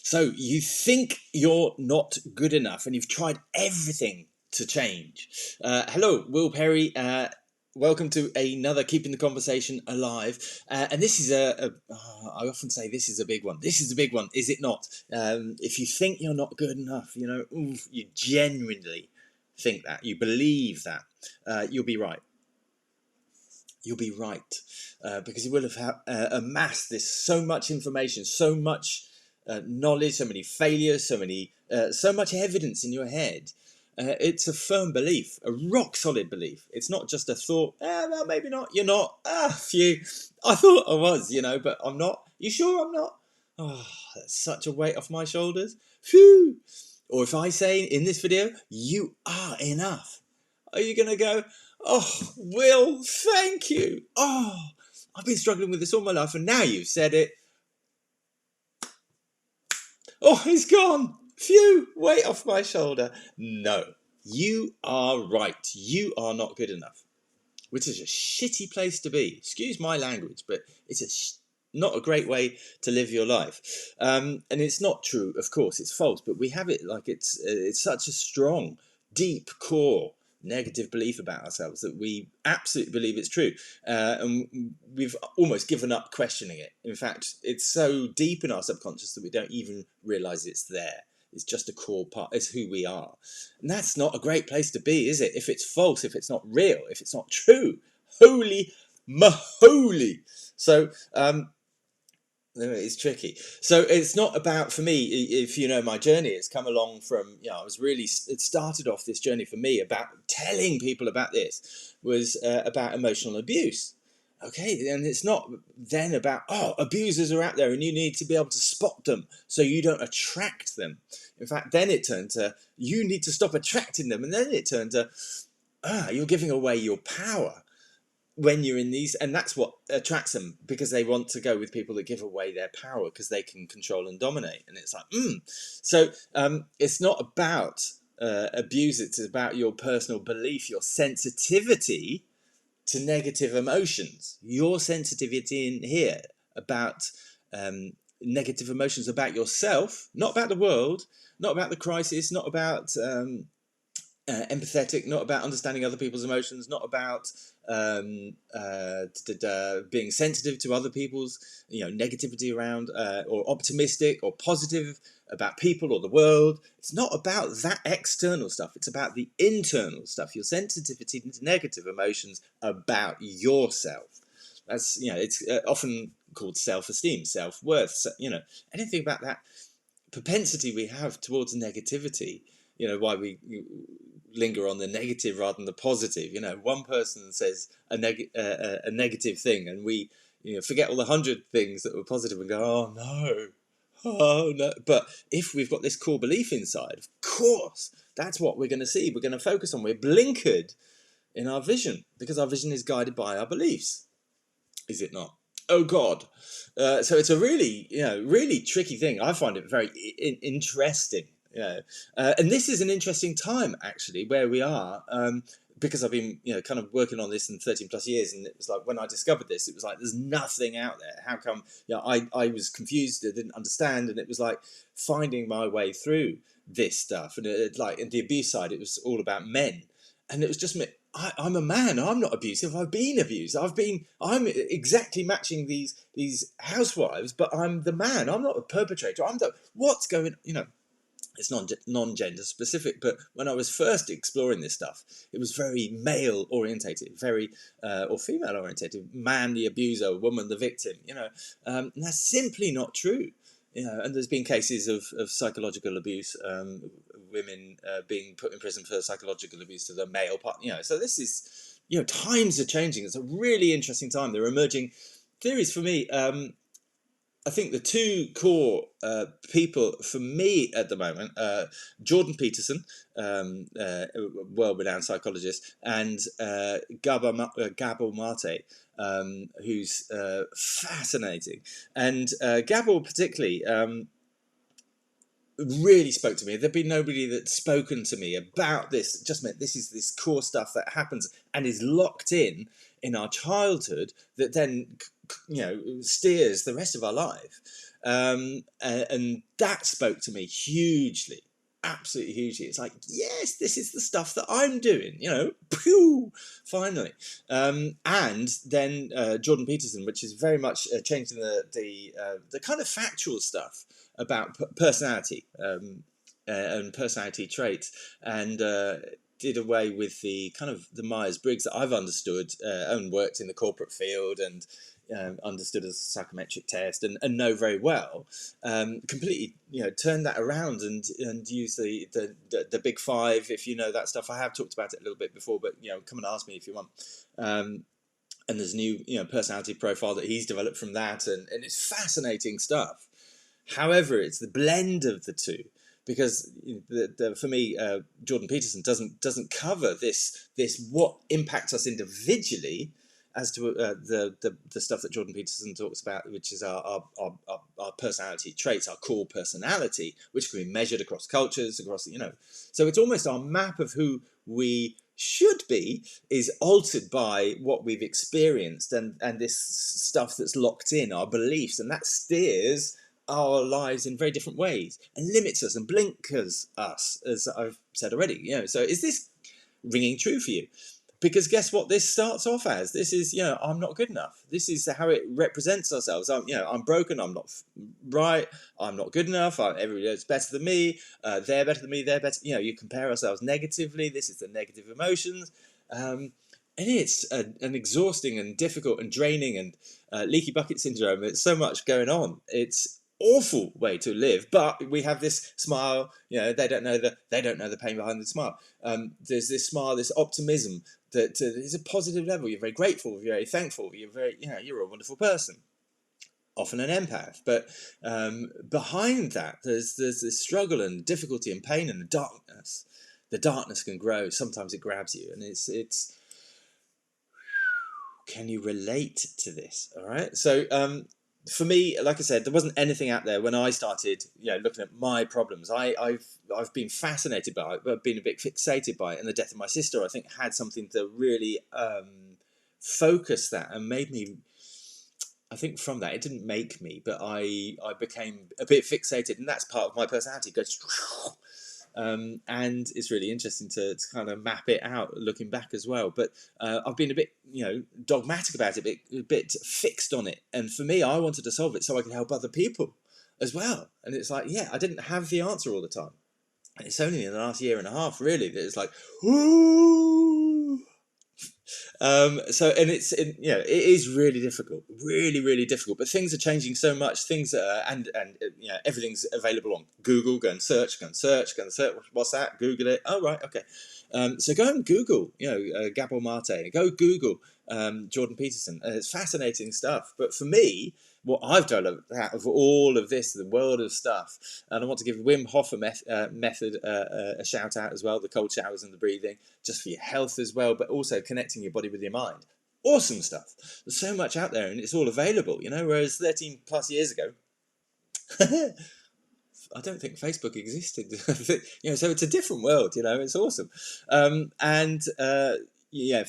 So you think you're not good enough and you've tried everything to change. Hello, Will Perry. Welcome to another Keeping the Conversation Alive. And this is I often say this is a big one. This is a big one, is it not? If you think you're not good enough, you genuinely think that, you believe that, you'll be right. You'll be right, because you will have amassed so much information, so much knowledge, so many failures, so much evidence in your head. It's a firm belief, a rock solid belief. It's not just a thought. Well, maybe not. You're not. Phew. I thought I was, but I'm not. You sure I'm not? Oh, that's such a weight off my shoulders. Phew. Or if I say in this video, you are enough. Are you going to go, oh, Will, thank you. Oh, I've been struggling with this all my life and now you've said it. Oh, it's gone. Phew, weight off my shoulder. No, you are right. You are not good enough, which is a shitty place to be. Excuse my language, but it's not a great way to live your life. And it's not true, of course, it's false, but we have it like it's such a strong, deep core negative belief about ourselves that we absolutely believe it's true, and we've almost given up questioning it. In fact, it's so deep in our subconscious that we don't even realize it's there. It's just a core part. It's who we are, and that's not a great place to be, is it? If it's false, if it's not real, if it's not true, holy maholy. So it's tricky. So it's not about, for me, if you know my journey, it's come along from, it started off, this journey for me about telling people about this was about emotional abuse. Okay, and it's not then about, abusers are out there and you need to be able to spot them so you don't attract them. In fact, then it turned to, you need to stop attracting them. And then it turned to, you're giving away your power when you're in these, and that's what attracts them, because they want to go with people that give away their power because they can control and dominate. And it's like, So it's not about abuse, it's about your personal belief, your sensitivity to negative emotions, your sensitivity in here about negative emotions about yourself, not about the world, not about the crisis, not about empathetic, not about understanding other people's emotions, not about being sensitive to other people's negativity around, or optimistic or positive about people or the world. It's not about that external stuff, it's about the internal stuff, your sensitivity to negative emotions about yourself. That's, it's often called self-esteem, self-worth. So, anything about that propensity we have towards negativity, why we linger on the negative rather than the positive. One person says a negative thing and we forget all the 100 things that were positive and go, oh no. But if we've got this core belief inside, of course that's what we're going to see, we're going to focus on. We're blinkered in our vision because our vision is guided by our beliefs, is it not? Oh God. So it's a really really tricky thing. I find it very interesting. And this is an interesting time actually where we are, because I've been kind of working on this in 13 plus years, and it was like when I discovered this, it was like there's nothing out there. How come? I was confused, I didn't understand, and it was like finding my way through this stuff. And like in the abuse side, it was all about men, and it was just me. I'm a man. I'm not abusive. I've been abused. I'm exactly matching these housewives, but I'm the man. I'm not a perpetrator. What's going. It's not non-gender specific, but when I was first exploring this stuff, it was very male orientated, very or female orientated, man the abuser, woman the victim. And that's simply not true. And there's been cases of psychological abuse, women being put in prison for psychological abuse to the male part. So this is, times are changing. It's a really interesting time. There are emerging theories for me. I think the two core people for me at the moment, Jordan Peterson, world-renowned psychologist, and Gabor Mate, who's fascinating. And Gabor particularly really spoke to me. There'd been nobody that's spoken to me about this. Just meant this is this core stuff that happens and is locked in our childhood that then steers the rest of our life. And that spoke to me hugely, absolutely hugely. It's like, yes, this is the stuff that I'm doing, pew, finally. And then Jordan Peterson, which is very much changing the kind of factual stuff about personality, and personality traits, and did away with the kind of the Myers-Briggs that I've understood, and worked in the corporate field, and understood as a psychometric test, and know very well. Completely, turn that around, and use the big five, if you know that stuff. I have talked about it a little bit before, but come and ask me if you want. And there's a new personality profile that he's developed from that, and it's fascinating stuff. However, it's the blend of the two, because for me, Jordan Peterson doesn't cover this what impacts us individually, as to the stuff that Jordan Peterson talks about, which is our personality traits, our core personality, which can be measured across cultures, across. So it's almost our map of who we should be is altered by what we've experienced, and this stuff that's locked in, our beliefs, and that steers our lives in very different ways, and limits us and blinkers us, as I've said already. So is this ringing true for you? Because guess what this starts off as? This is, I'm not good enough. This is how it represents ourselves. I'm broken. I'm not right. I'm not good enough. Everybody's better than me. They're better than me. They're better. You compare ourselves negatively. This is the negative emotions. And it's an exhausting and difficult and draining and leaky bucket syndrome. It's so much going on. It's awful way to live, but we have this smile. They don't know the pain behind the smile. There's this smile, this optimism that is a positive level. You're very grateful, you're very thankful, you're a wonderful person, often an empath. But behind that, there's this struggle and difficulty and pain and the darkness. The darkness can grow. Sometimes it grabs you, and it's. Can you relate to this? All right. So for me, like I said, there wasn't anything out there when I started, looking at my problems. I've been fascinated by it, but been a bit fixated by it. And the death of my sister, I think, had something to really focus that, and made me. I think from that, it didn't make me, but I became a bit fixated, and that's part of my personality. It goes. And it's really interesting to kind of map it out looking back as well. But I've been a bit, dogmatic about it, a bit fixed on it. And for me, I wanted to solve it so I could help other people as well. And it's like, I didn't have the answer all the time. And it's only in the last year and a half, really, that it's like, ooh. It is really difficult, really, really difficult. But things are changing so much. Things and everything's available on Google. Go and search. What's that? Google it. Oh, right, okay. So go and Google, Gabor Mate. Go Google Jordan Peterson. It's fascinating stuff. But for me, what I've done out of all of this, the world of stuff, and I want to give Wim Hof method a shout out as well, the cold showers and the breathing, just for your health as well, but also connecting your body with your mind. Awesome stuff. There's so much out there, and it's all available, whereas 13 plus years ago, I don't think Facebook existed. So it's a different world, it's awesome.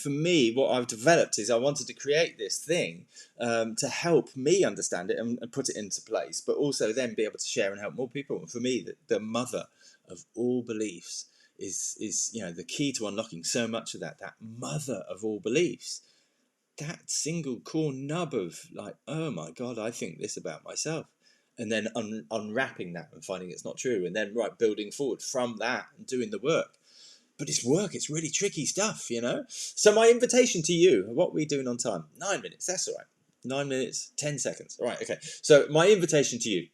For me, what I've developed is I wanted to create this thing to help me understand it and put it into place, but also then be able to share and help more people. And for me, the mother of all beliefs is the key to unlocking so much of that mother of all beliefs. That single core nub of like, oh my God, I think this about myself. And then unwrapping that and finding it's not true. And then, building forward from that and doing the work. But it's work. It's really tricky stuff, So my invitation to you, what are we doing on time? 9 minutes. That's all right. 9 minutes, 10 seconds. All right, okay. So my invitation to you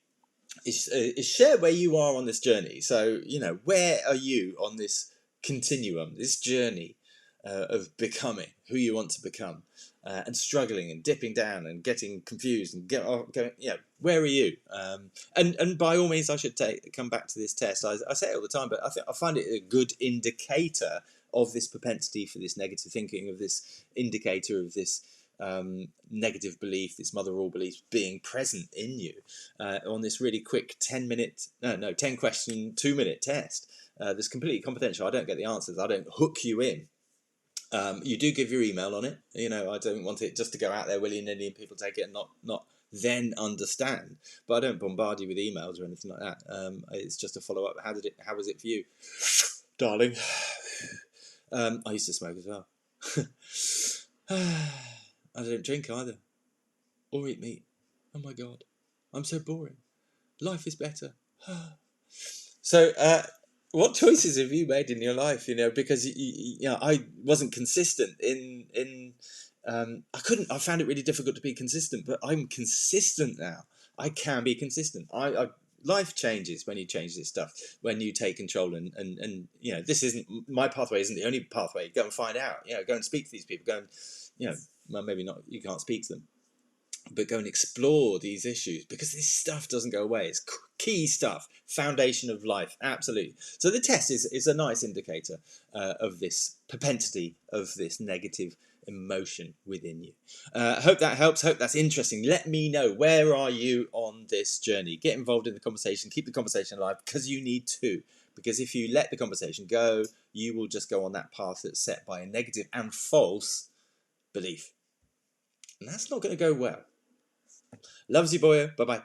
is share where you are on this journey. So, where are you on this continuum, this journey of becoming who you want to become, and struggling and dipping down and getting confused and going, where are you? And by all means, I should come back to this test. I say it all the time, but I find it a good indicator of this propensity for this negative thinking, of this indicator of this negative belief, this mother of all beliefs being present in you on this really quick 10 question, 2-minute test that's completely confidential. I don't get the answers. I don't hook you in. You do give your email on it. I don't want it just to go out there willy-nilly and people take it and not then understand. But I don't bombard you with emails or anything like that. It's just a follow up. How was it for you, darling? I used to smoke as well. I don't drink either, or eat meat. Oh my god, I'm so boring. Life is better. So, what choices have you made in your life? Because I wasn't consistent in. I found it really difficult to be consistent, but I'm consistent now. I can be consistent. Life changes when you change this stuff. When you take control and this isn't my pathway. Isn't the only pathway. Go and find out. Go and speak to these people. Go and well, maybe not. You can't speak to them, but go and explore these issues, because this stuff doesn't go away. It's key stuff, foundation of life, absolutely. So the test is a nice indicator of this propensity, of this negative emotion within you. Hope that helps. Hope that's interesting. Let me know, where are you on this journey? Get involved in the conversation. Keep the conversation alive, because you need to. Because if you let the conversation go, you will just go on that path that's set by a negative and false belief. And that's not going to go well. Loves you, boy. Bye-bye.